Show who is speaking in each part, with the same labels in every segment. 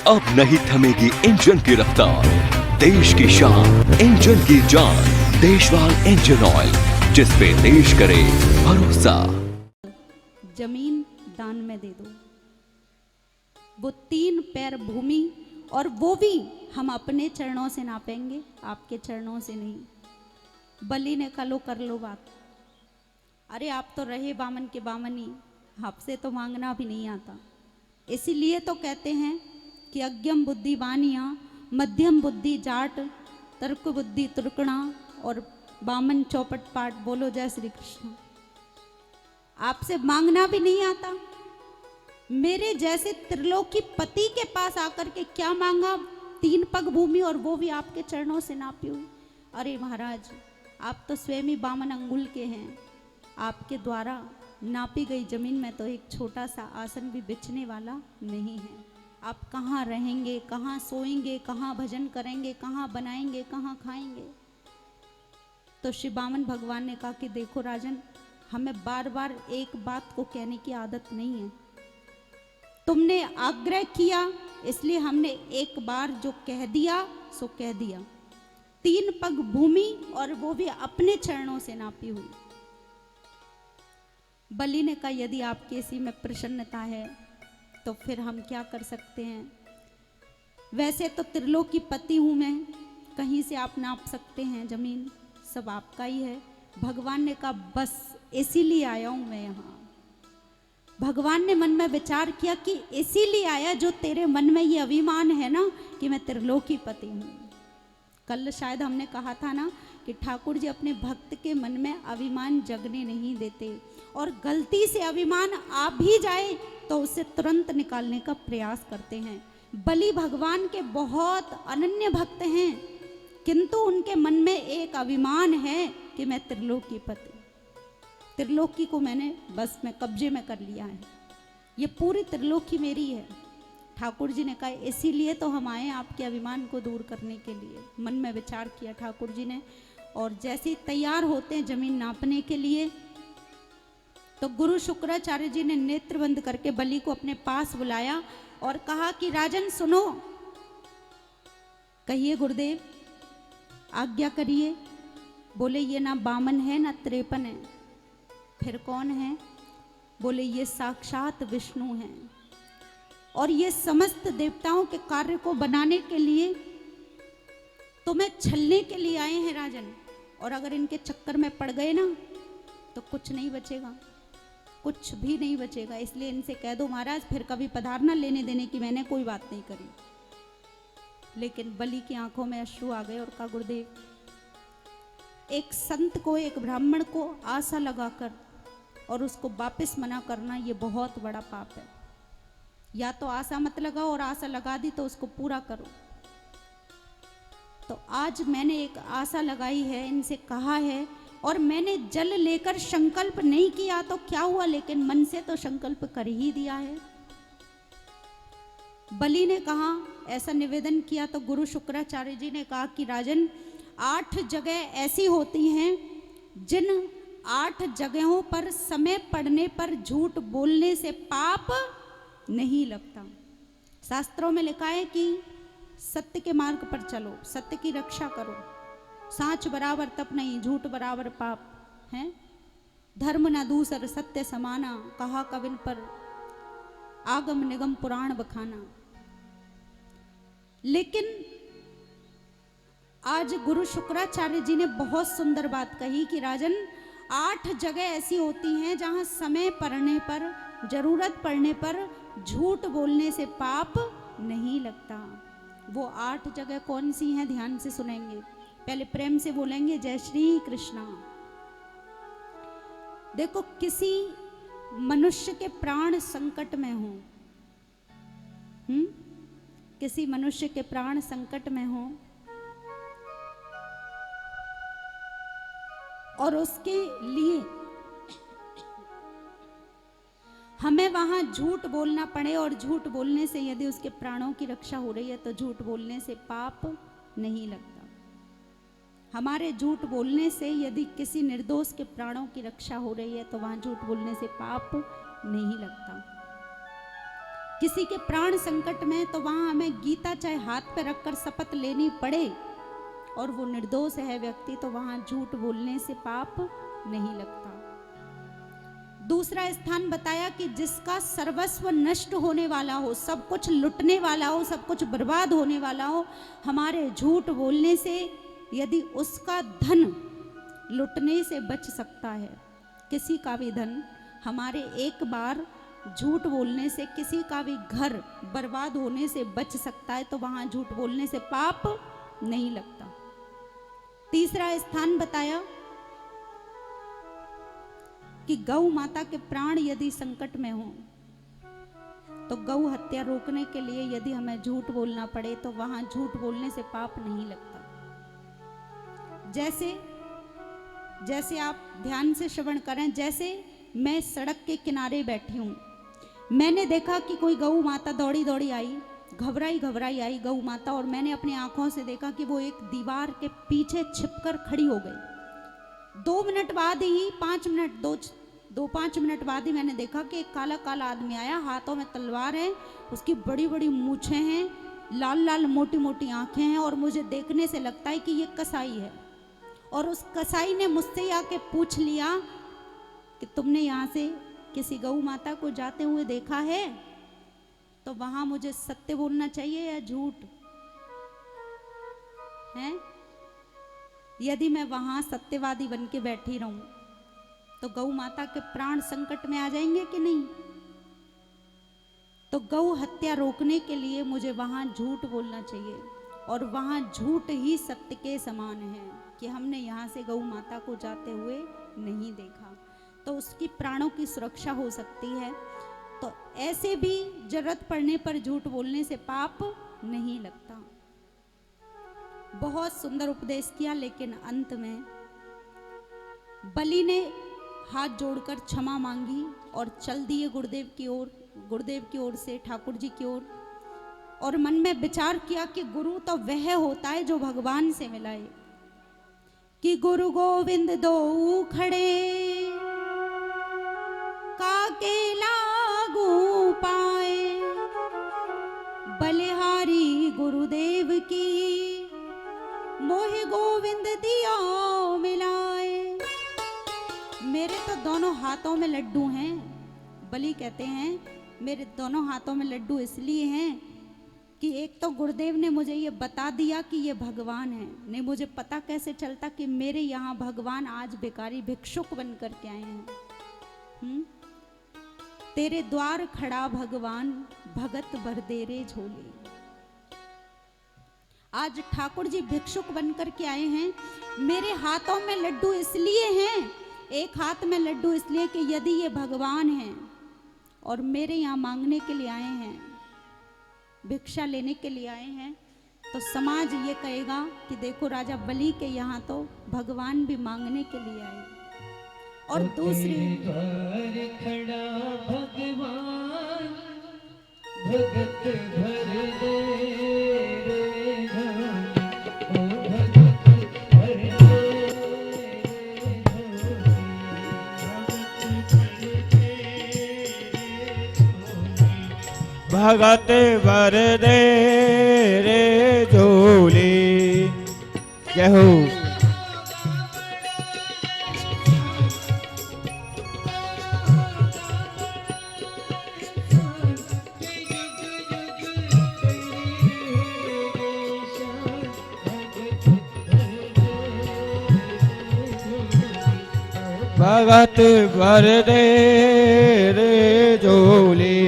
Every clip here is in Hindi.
Speaker 1: अब नहीं थमेगी इंजन की रफ्तार, देश की शान इंजन की जान, देशवाल इंजन ऑयल, जिस पे देश करे भरोसा।
Speaker 2: जमीन दान में दे दो, वो 3 पैर भूमि, और वो भी हम अपने चरणों से नापेंगे, आपके चरणों से नहीं। बलि ने कहा लो कर लो बात। अरे आप तो रहे बामन के बामनी, आपसे तो मांगना भी नहीं आता। इसीलिए तो कहते हैं कि अज्ञम बुद्धि बानिया, मध्यम बुद्धि जाट, तर्क बुद्धि तुर्कणा और बामन चौपट पाठ। बोलो जय श्री कृष्ण। आपसे मांगना भी नहीं आता, मेरे जैसे त्रिलोकी पति के पास आकर के क्या मांगा? 3 पग भूमि, और वो भी आपके चरणों से नापी हुई। अरे महाराज, आप तो स्वयं ही बामन अंगुल के हैं, आपके द्वारा नापी गई जमीन में तो एक छोटा सा आसन भी बिछने वाला नहीं है। आप कहाँ रहेंगे, कहाँ सोएंगे, कहाँ भजन करेंगे, कहाँ बनाएंगे, कहाँ खाएंगे? तो श्री बामन भगवान ने कहा कि देखो राजन, हमें बार बार एक बात को कहने की आदत नहीं है। तुमने आग्रह किया, इसलिए हमने एक बार जो कह दिया सो कह दिया। 3 पग भूमि, और वो भी अपने चरणों से नापी हुई। बलि ने कहा यदि आपकी इसी में प्रसन्नता है तो फिर हम क्या कर सकते हैं? वैसे तो त्रिलोकी पति हूं मैं, कहीं से आप नाप सकते हैं, जमीन सब आपका ही है। भगवान ने कहा बस इसीलिए आया हूं मैं यहाँ। भगवान ने मन में विचार किया कि इसीलिए आया जो तेरे मन में ये अभिमान है ना कि मैं त्रिलोकी पति हूं। कल शायद हमने कहा था ना कि ठाकुर जी अपने भक्त के मन में अभिमान जगने नहीं देते, और गलती से अभिमान आ भी जाए तो उसे तुरंत निकालने का प्रयास करते हैं। बलि भगवान के बहुत अनन्य भक्त हैं, किंतु उनके मन में एक अभिमान है कि मैं त्रिलोकी पति, त्रिलोकी को मैंने बस में कब्जे में कर लिया है, ये पूरी त्रिलोकी मेरी है। ठाकुर जी ने कहा इसीलिए तो हम आए आपके अभिमान को दूर करने के लिए। मन में विचार किया ठाकुर जी ने, और जैसे ही तैयार होते हैं जमीन नापने के लिए, तो गुरु शुक्राचार्य जी ने नेत्र बंद करके बलि को अपने पास बुलाया और कहा कि राजन सुनो। कहिए गुरुदेव, आज्ञा करिए। बोले ये ना बामन है ना 53 है, फिर कौन है? बोले ये साक्षात विष्णु हैं, और ये समस्त देवताओं के कार्य को बनाने के लिए तुम्हें छलने के लिए आए हैं राजन। और अगर इनके चक्कर में पड़ गए ना तो कुछ नहीं बचेगा, कुछ भी नहीं बचेगा। इसलिए इनसे कह दो महाराज फिर कभी पधारना, लेने देने की मैंने कोई बात नहीं करी। लेकिन बलि की आंखों में अश्रु आ गए और कहा गुरुदेव, एक संत को, एक ब्राह्मण को आशा लगाकर और उसको वापस मना करना ये बहुत बड़ा पाप है। या तो आशा मत लगाओ, और आशा लगा दी तो उसको पूरा करो। तो आज मैंने एक आशा लगाई है, इनसे कहा है, और मैंने जल लेकर संकल्प नहीं किया तो क्या हुआ, लेकिन मन से तो संकल्प कर ही दिया है। बलि ने कहा, ऐसा निवेदन किया तो गुरु शुक्राचार्य जी ने कहा कि राजन 8 जगह ऐसी होती हैं जिन 8 जगहों पर समय पड़ने पर झूठ बोलने से पाप नहीं लगता। शास्त्रों में लिखा है कि सत्य के मार्ग पर चलो, सत्य की रक्षा करो, साच बराबर तप नहीं, झूठ बराबर पाप है, धर्म न दूसर सत्य समाना, कहा कविन पर आगम निगम पुराण बखाना। लेकिन आज गुरु शुक्राचार्य जी ने बहुत सुंदर बात कही कि राजन 8 जगह ऐसी होती हैं जहां समय पड़ने पर, जरूरत पड़ने पर झूठ बोलने से पाप नहीं लगता। वो 8 जगह कौन सी हैं? ध्यान से सुनेंगे, पहले प्रेम से बोलेंगे जय श्री कृष्णा। देखो, किसी मनुष्य के प्राण संकट में हो, किसी मनुष्य के प्राण संकट में हो और उसके लिए हमें वहां झूठ बोलना पड़े, और झूठ बोलने से यदि उसके प्राणों की रक्षा हो रही है तो झूठ बोलने से पाप नहीं लगता। हमारे झूठ बोलने से यदि किसी निर्दोष के प्राणों की रक्षा हो रही है तो वहां झूठ बोलने से पाप नहीं लगता। किसी के प्राण संकट में तो वहां हमें गीता चाहे हाथ पे रखकर शपथ लेनी पड़े और वो निर्दोष है व्यक्ति, तो वहां झूठ बोलने से पाप नहीं लगता। दूसरा स्थान बताया कि जिसका सर्वस्व नष्ट होने वाला हो, सब कुछ लुटने वाला हो, सब कुछ बर्बाद होने वाला हो, हमारे झूठ बोलने से यदि उसका धन लुटने से बच सकता है, किसी का भी धन हमारे एक बार झूठ बोलने से, किसी का भी घर बर्बाद होने से बच सकता है, तो वहां झूठ बोलने से पाप नहीं लगता। तीसरा स्थान बताया कि गौ माता के प्राण यदि संकट में हो तो गौ हत्या रोकने के लिए यदि हमें झूठ बोलना पड़े तो वहां झूठ बोलने से पाप नहीं लगता। जैसे आप ध्यान से श्रवण करें, जैसे मैं सड़क के किनारे बैठी हूं, मैंने देखा कि कोई गौ माता दौड़ी दौड़ी आई, घबराई आई गौ माता, और मैंने अपनी आंखों से देखा कि वो एक दीवार के पीछे छिपकर खड़ी हो गई। 2 मिनट बाद ही 5 मिनट बाद ही मैंने देखा कि एक काला काला आदमी आया, हाथों में तलवार है, उसकी बड़ी बड़ी मूछें हैं, लाल लाल मोटी मोटी आंखें हैं, और मुझे देखने से लगता है कि ये कसाई है। और उस कसाई ने मुझसे आके पूछ लिया कि तुमने यहाँ से किसी गौ माता को जाते हुए देखा है? तो वहां मुझे सत्य बोलना चाहिए या झूठ है? यदि मैं वहां सत्यवादी बन के बैठी रहूं तो गौ माता के प्राण संकट में आ जाएंगे कि नहीं? तो गौ हत्या रोकने के लिए मुझे वहां झूठ बोलना चाहिए, और वहां झूठ ही सत्य के समान है कि हमने यहाँ से गौ माता को जाते हुए नहीं देखा, तो उसकी प्राणों की सुरक्षा हो सकती है। तो ऐसे भी जरूरत पड़ने पर झूठ बोलने से पाप नहीं लगता। बहुत सुंदर उपदेश किया, लेकिन अंत में बलि ने हाथ जोड़कर क्षमा मांगी और चल दिए गुरुदेव की ओर से ठाकुर जी की ओर, और मन में विचार किया कि गुरु तो वह होता है जो भगवान से मिलाए, कि गुरु गोविंद दो खड़े काके लागू पाए, बलिहारी गुरुदेव की मोहि गोविंद दिया मिलाए। मेरे तो दोनों हाथों में लड्डू हैं, बलि कहते हैं मेरे दोनों हाथों में लड्डू इसलिए हैं कि एक तो गुरुदेव ने मुझे ये बता दिया कि ये भगवान है, नहीं मुझे पता कैसे चलता कि मेरे यहाँ भगवान आज भिखारी भिक्षुक बन कर के आए हैं। तेरे द्वार खड़ा भगवान भगत भर दे रे झोले। आज ठाकुर जी भिक्षुक बनकर के आए हैं। मेरे हाथों में लड्डू इसलिए हैं, एक हाथ में लड्डू इसलिए कि यदि ये भगवान हैं और मेरे यहाँ मांगने के लिए आए हैं, भिक्षा लेने के लिए आए हैं, तो समाज ये कहेगा कि देखो राजा बलि के यहाँ तो भगवान भी मांगने के लिए आए। और दूसरी
Speaker 3: खड़ा भगवान भगत भर दे रे
Speaker 4: भगत भर दे रे झोली। जय हो। भगत भर दे रे झोली।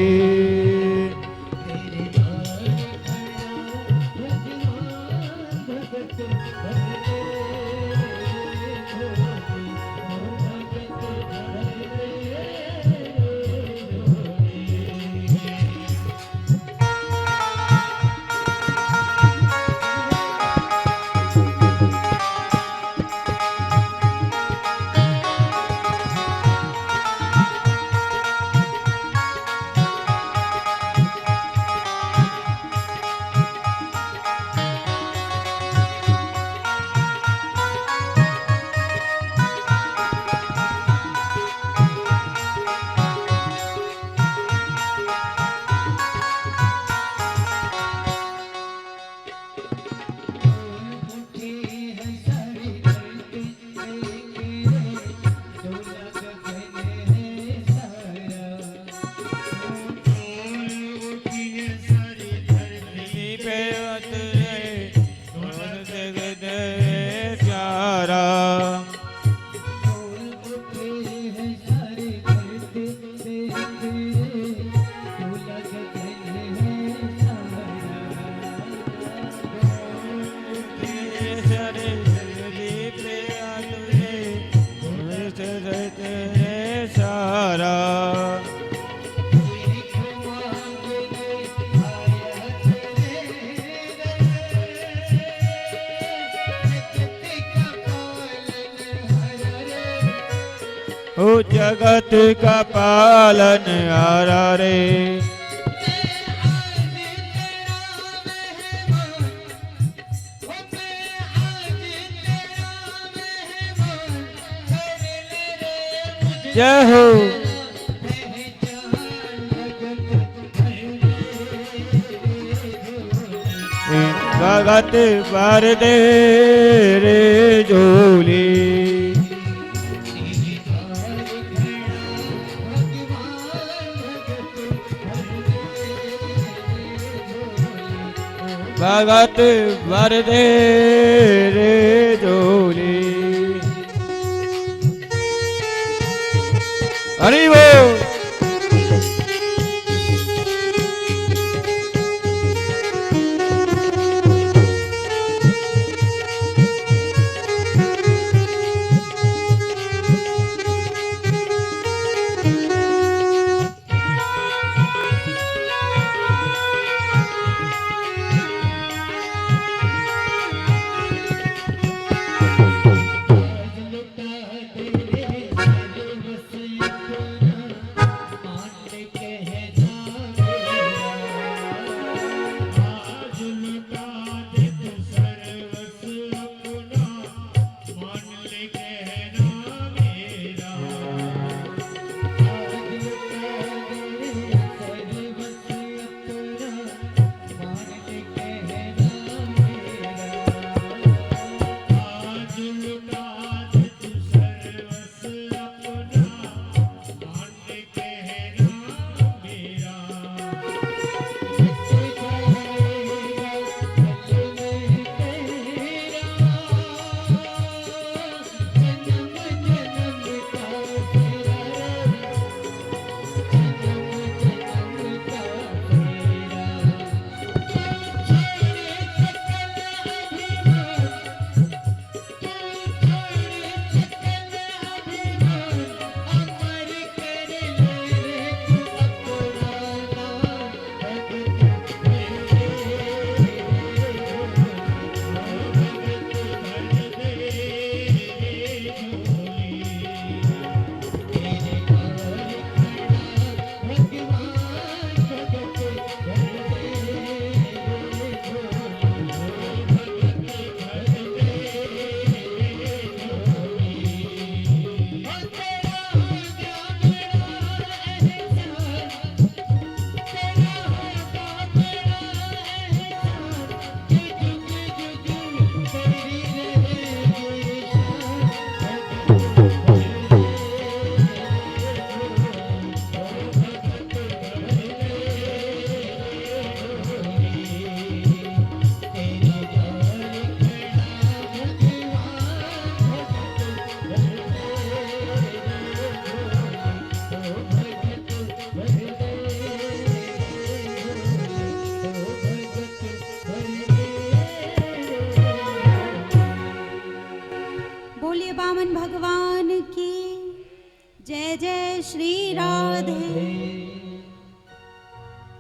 Speaker 4: ओ जगत का पालन हारा रे। जय हो भगत भर दे रे झोली। भगत भर दे रे झोली। हरि बोल।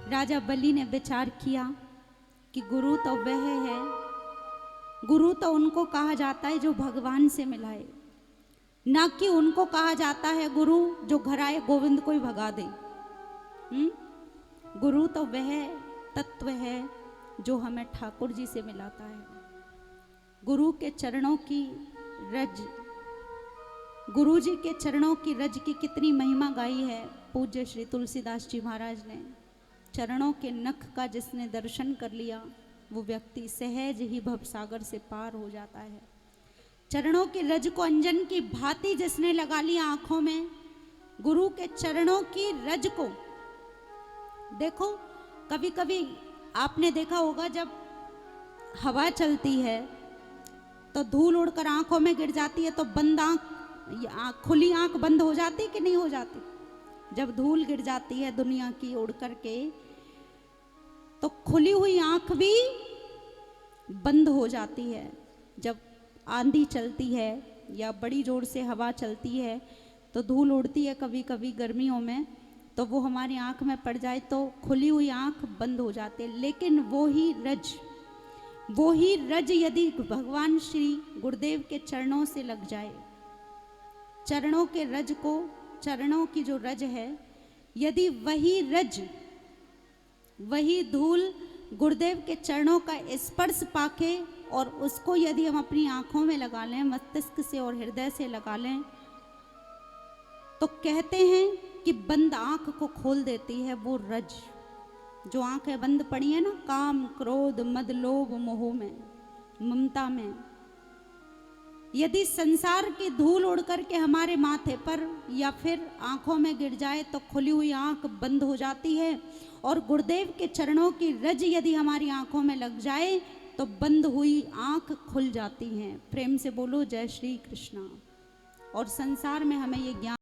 Speaker 2: राजा बलि ने विचार किया कि गुरु तो वह है, गुरु तो उनको कहा जाता है जो भगवान से मिलाए, ना कि उनको कहा जाता है गुरु जो घर आए गोविंद को ही भगा दे। गुरु तो वह तत्व है जो हमें ठाकुर जी से मिलाता है। गुरु के चरणों की रज, गुरु जी के चरणों की रज की कितनी महिमा गाई है पूज्य श्री तुलसीदास जी महाराज ने। चरणों के नख का जिसने दर्शन कर लिया वो व्यक्ति सहज ही भवसागर से पार हो जाता है। चरणों की रज को अंजन की भांति जिसने लगा लिया आंखों में, गुरु के चरणों की रज को देखो। कभी कभी आपने देखा होगा जब हवा चलती है तो धूल उड़कर आंखों में गिर जाती है तो बंद आंख, खुली आंख बंद हो जाती कि नहीं हो जाती? जब धूल गिर जाती है दुनिया की उड़ करके तो खुली हुई आंख भी बंद हो जाती है। जब आंधी चलती है या बड़ी जोर से हवा चलती है तो धूल उड़ती है कभी कभी गर्मियों में, तो वो हमारी आंख में पड़ जाए तो खुली हुई आंख बंद हो जाती है। लेकिन वो ही रज यदि भगवान श्री गुरुदेव के चरणों से लग जाए चरणों के रज को, चरणों की जो रज है, यदि वही रज, वही धूल गुरुदेव के चरणों का स्पर्श पाके और उसको यदि हम अपनी आंखों में लगा लें, मस्तिष्क से और हृदय से लगा लें, तो कहते हैं कि बंद आंख को खोल देती है वो रज। जो आंखें बंद पड़ी है ना काम, क्रोध, मद, लोभ, मोह में, ममता में, यदि संसार की धूल उड़ करके हमारे माथे पर या फिर आंखों में गिर जाए तो खुली हुई आंख बंद हो जाती है, और गुरुदेव के चरणों की रज यदि हमारी आंखों में लग जाए तो बंद हुई आंख खुल जाती हैं। प्रेम से बोलो जय श्री कृष्णा। और संसार में हमें ये ज्ञान